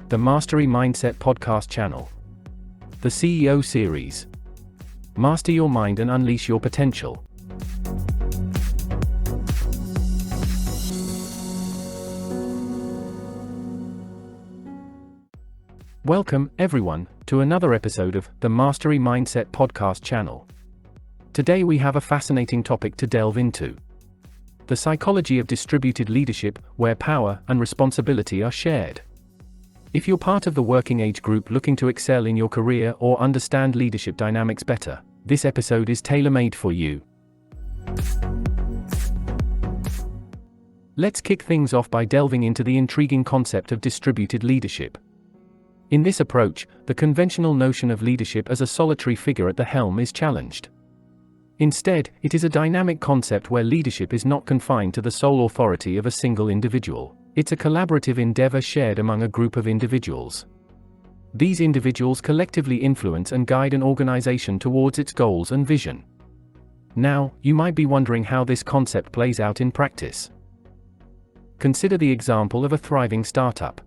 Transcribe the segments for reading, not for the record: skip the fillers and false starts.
the Mastery Mindset podcast channel. The CEO series. Master your mind and unleash your potential. Welcome, everyone, to another episode of the Mastery Mindset podcast channel. Today we have a fascinating topic to delve into. The psychology of distributed leadership, where power and responsibility are shared. If you're part of the working age group looking to excel in your career or understand leadership dynamics better, this episode is tailor-made for you. Let's kick things off by delving into the intriguing concept of distributed leadership. In this approach, the conventional notion of leadership as a solitary figure at the helm is challenged. Instead, it is a dynamic concept where leadership is not confined to the sole authority of a single individual. It's a collaborative endeavor shared among a group of individuals. These individuals collectively influence and guide an organization towards its goals and vision. Now, you might be wondering how this concept plays out in practice. Consider the example of a thriving startup.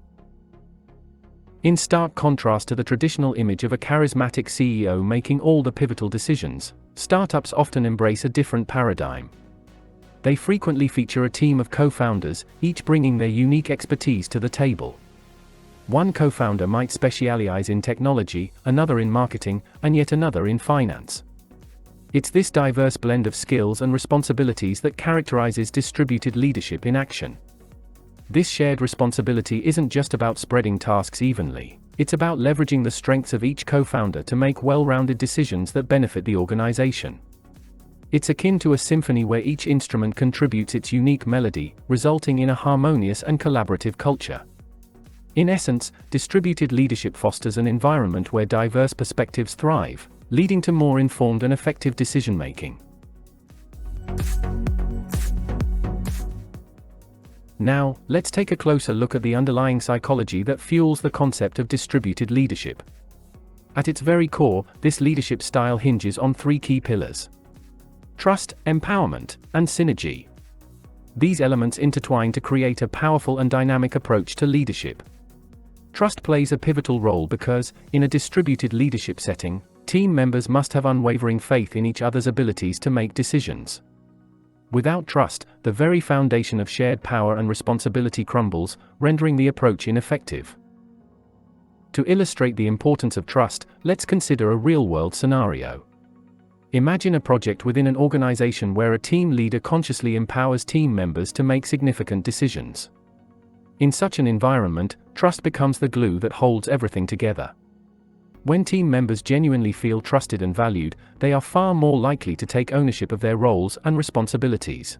In stark contrast to the traditional image of a charismatic CEO making all the pivotal decisions, startups often embrace a different paradigm. They frequently feature a team of co-founders, each bringing their unique expertise to the table. One co-founder might specialize in technology, another in marketing, and yet another in finance. It's this diverse blend of skills and responsibilities that characterizes distributed leadership in action. This shared responsibility isn't just about spreading tasks evenly, it's about leveraging the strengths of each co-founder to make well-rounded decisions that benefit the organization. It's akin to a symphony where each instrument contributes its unique melody, resulting in a harmonious and collaborative culture. In essence, distributed leadership fosters an environment where diverse perspectives thrive, leading to more informed and effective decision-making. Now, let's take a closer look at the underlying psychology that fuels the concept of distributed leadership. At its very core, this leadership style hinges on three key pillars: trust, empowerment, and synergy. These elements intertwine to create a powerful and dynamic approach to leadership. Trust plays a pivotal role because, in a distributed leadership setting, team members must have unwavering faith in each other's abilities to make decisions. Without trust, the very foundation of shared power and responsibility crumbles, rendering the approach ineffective. To illustrate the importance of trust, let's consider a real-world scenario. Imagine a project within an organization where a team leader consciously empowers team members to make significant decisions. In such an environment, trust becomes the glue that holds everything together. When team members genuinely feel trusted and valued, they are far more likely to take ownership of their roles and responsibilities.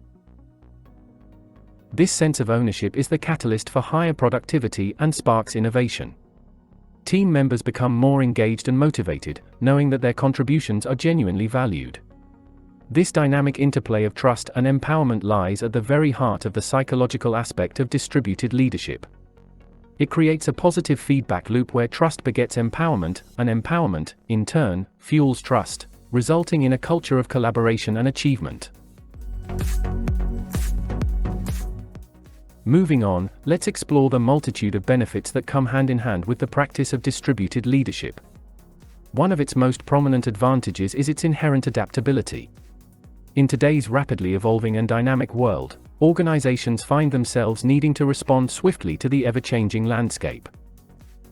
This sense of ownership is the catalyst for higher productivity and sparks innovation. Team members become more engaged and motivated, knowing that their contributions are genuinely valued. This dynamic interplay of trust and empowerment lies at the very heart of the psychological aspect of distributed leadership. It creates a positive feedback loop where trust begets empowerment, and empowerment, in turn, fuels trust, resulting in a culture of collaboration and achievement. Moving on, let's explore the multitude of benefits that come hand in hand with the practice of distributed leadership. One of its most prominent advantages is its inherent adaptability. In today's rapidly evolving and dynamic world, organizations find themselves needing to respond swiftly to the ever-changing landscape.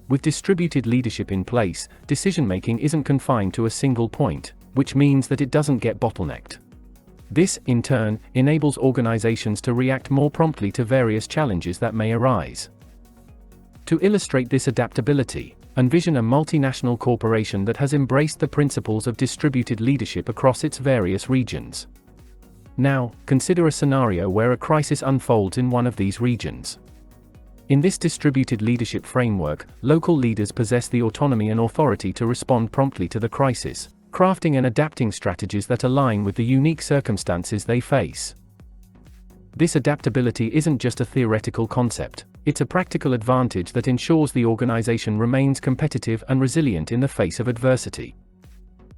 With distributed leadership in place, decision-making isn't confined to a single point, which means that it doesn't get bottlenecked. This, in turn, enables organizations to react more promptly to various challenges that may arise. To illustrate this adaptability, envision a multinational corporation that has embraced the principles of distributed leadership across its various regions. Now, consider a scenario where a crisis unfolds in one of these regions. In this distributed leadership framework, local leaders possess the autonomy and authority to respond promptly to the crisis, crafting and adapting strategies that align with the unique circumstances they face. This adaptability isn't just a theoretical concept, it's a practical advantage that ensures the organization remains competitive and resilient in the face of adversity.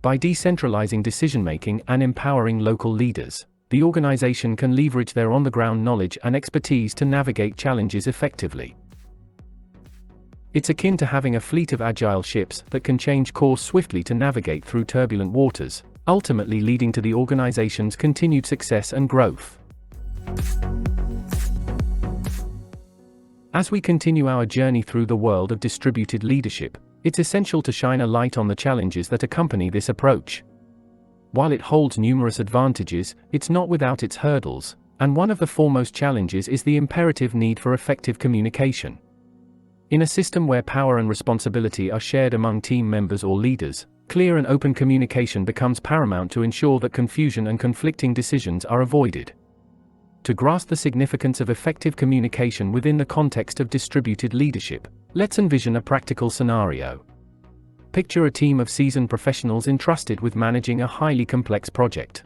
By decentralizing decision-making and empowering local leaders, the organization can leverage their on-the-ground knowledge and expertise to navigate challenges effectively. It's akin to having a fleet of agile ships that can change course swiftly to navigate through turbulent waters, ultimately leading to the organization's continued success and growth. As we continue our journey through the world of distributed leadership, it's essential to shine a light on the challenges that accompany this approach. While it holds numerous advantages, it's not without its hurdles, and one of the foremost challenges is the imperative need for effective communication. In a system where power and responsibility are shared among team members or leaders, clear and open communication becomes paramount to ensure that confusion and conflicting decisions are avoided. To grasp the significance of effective communication within the context of distributed leadership, let's envision a practical scenario. Picture a team of seasoned professionals entrusted with managing a highly complex project.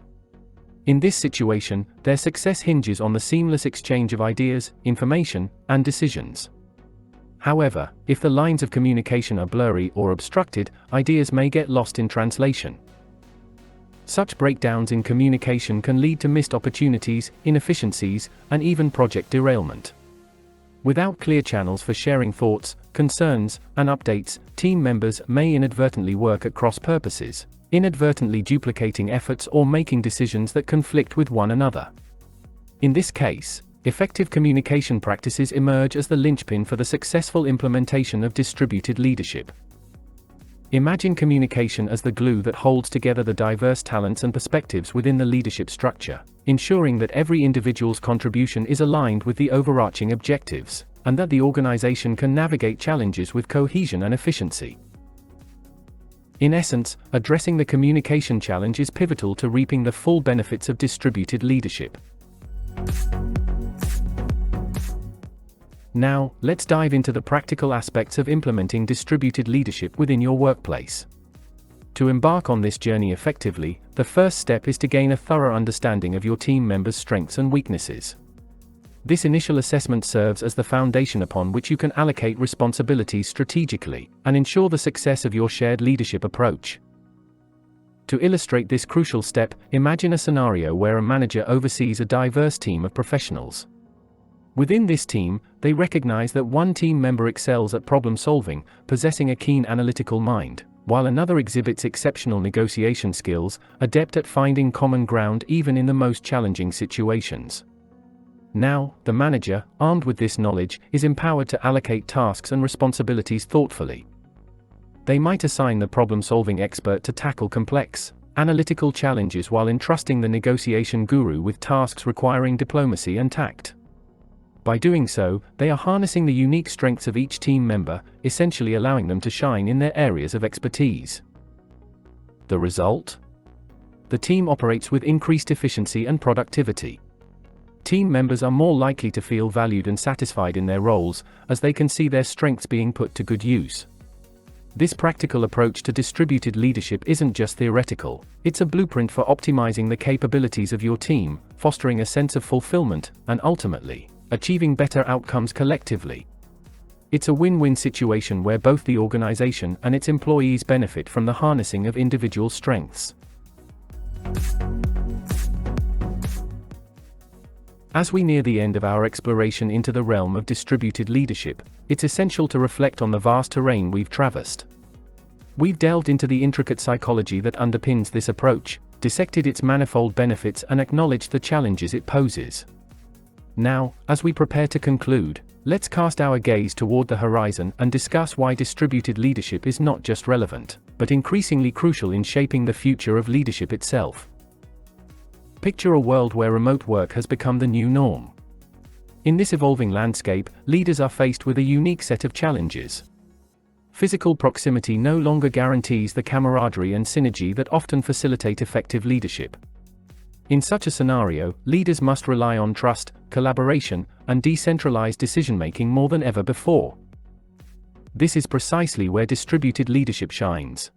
In this situation, their success hinges on the seamless exchange of ideas, information, and decisions. However, if the lines of communication are blurry or obstructed, ideas may get lost in translation. Such breakdowns in communication can lead to missed opportunities, inefficiencies, and even project derailment. Without clear channels for sharing thoughts, concerns, and updates, team members may inadvertently work at cross purposes, inadvertently duplicating efforts or making decisions that conflict with one another. In this case, effective communication practices emerge as the linchpin for the successful implementation of distributed leadership. Imagine communication as the glue that holds together the diverse talents and perspectives within the leadership structure, ensuring that every individual's contribution is aligned with the overarching objectives, and that the organization can navigate challenges with cohesion and efficiency. In essence, addressing the communication challenge is pivotal to reaping the full benefits of distributed leadership. Now, let's dive into the practical aspects of implementing distributed leadership within your workplace. To embark on this journey effectively, the first step is to gain a thorough understanding of your team members' strengths and weaknesses. This initial assessment serves as the foundation upon which you can allocate responsibilities strategically and ensure the success of your shared leadership approach. To illustrate this crucial step, imagine a scenario where a manager oversees a diverse team of professionals. Within this team, they recognize that one team member excels at problem solving, possessing a keen analytical mind, while another exhibits exceptional negotiation skills, adept at finding common ground even in the most challenging situations. Now, the manager, armed with this knowledge, is empowered to allocate tasks and responsibilities thoughtfully. They might assign the problem-solving expert to tackle complex, analytical challenges while entrusting the negotiation guru with tasks requiring diplomacy and tact. By doing so, they are harnessing the unique strengths of each team member, essentially allowing them to shine in their areas of expertise. The result? The team operates with increased efficiency and productivity. Team members are more likely to feel valued and satisfied in their roles, as they can see their strengths being put to good use. This practical approach to distributed leadership isn't just theoretical, it's a blueprint for optimizing the capabilities of your team, fostering a sense of fulfillment, and ultimately, achieving better outcomes collectively. It's a win-win situation where both the organization and its employees benefit from the harnessing of individual strengths. As we near the end of our exploration into the realm of distributed leadership, it's essential to reflect on the vast terrain we've traversed. We've delved into the intricate psychology that underpins this approach, dissected its manifold benefits and acknowledged the challenges it poses. Now, as we prepare to conclude, let's cast our gaze toward the horizon and discuss why distributed leadership is not just relevant, but increasingly crucial in shaping the future of leadership itself. Picture a world where remote work has become the new norm. In this evolving landscape, leaders are faced with a unique set of challenges. Physical proximity no longer guarantees the camaraderie and synergy that often facilitate effective leadership. In such a scenario, leaders must rely on trust, collaboration, and decentralized decision-making more than ever before. This is precisely where distributed leadership shines.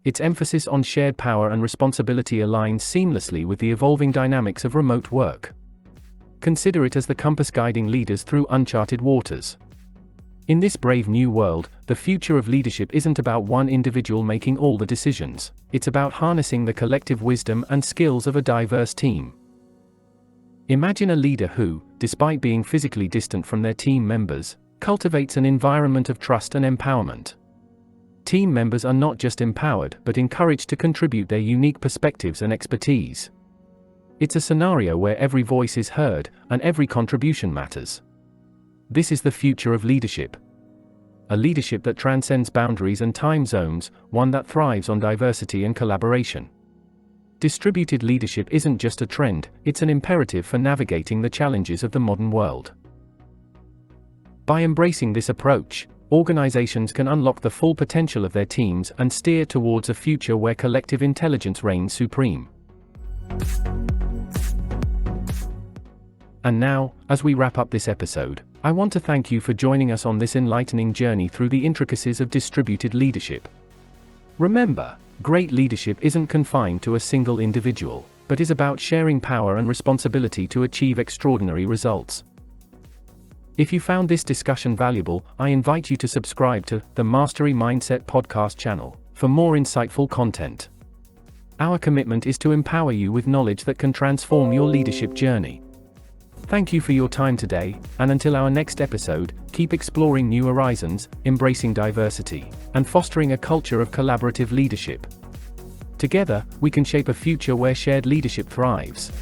Its emphasis on shared power and responsibility aligns seamlessly with the evolving dynamics of remote work. Consider it as the compass guiding leaders through uncharted waters. In this brave new world, the future of leadership isn't about one individual making all the decisions, it's about harnessing the collective wisdom and skills of a diverse team. Imagine a leader who, despite being physically distant from their team members, cultivates an environment of trust and empowerment. Team members are not just empowered but encouraged to contribute their unique perspectives and expertise. It's a scenario where every voice is heard and every contribution matters. This is the future of leadership. A leadership that transcends boundaries and time zones, one that thrives on diversity and collaboration. Distributed leadership isn't just a trend, it's an imperative for navigating the challenges of the modern world. By embracing this approach, organizations can unlock the full potential of their teams and steer towards a future where collective intelligence reigns supreme. And now, as we wrap up this episode, I want to thank you for joining us on this enlightening journey through the intricacies of distributed leadership. Remember, great leadership isn't confined to a single individual, but is about sharing power and responsibility to achieve extraordinary results. If you found this discussion valuable, I invite you to subscribe to the Mastery Mindset podcast channel for more insightful content. Our commitment is to empower you with knowledge that can transform your leadership journey. Thank you for your time today, and until our next episode, keep exploring new horizons, embracing diversity, and fostering a culture of collaborative leadership. Together, we can shape a future where shared leadership thrives.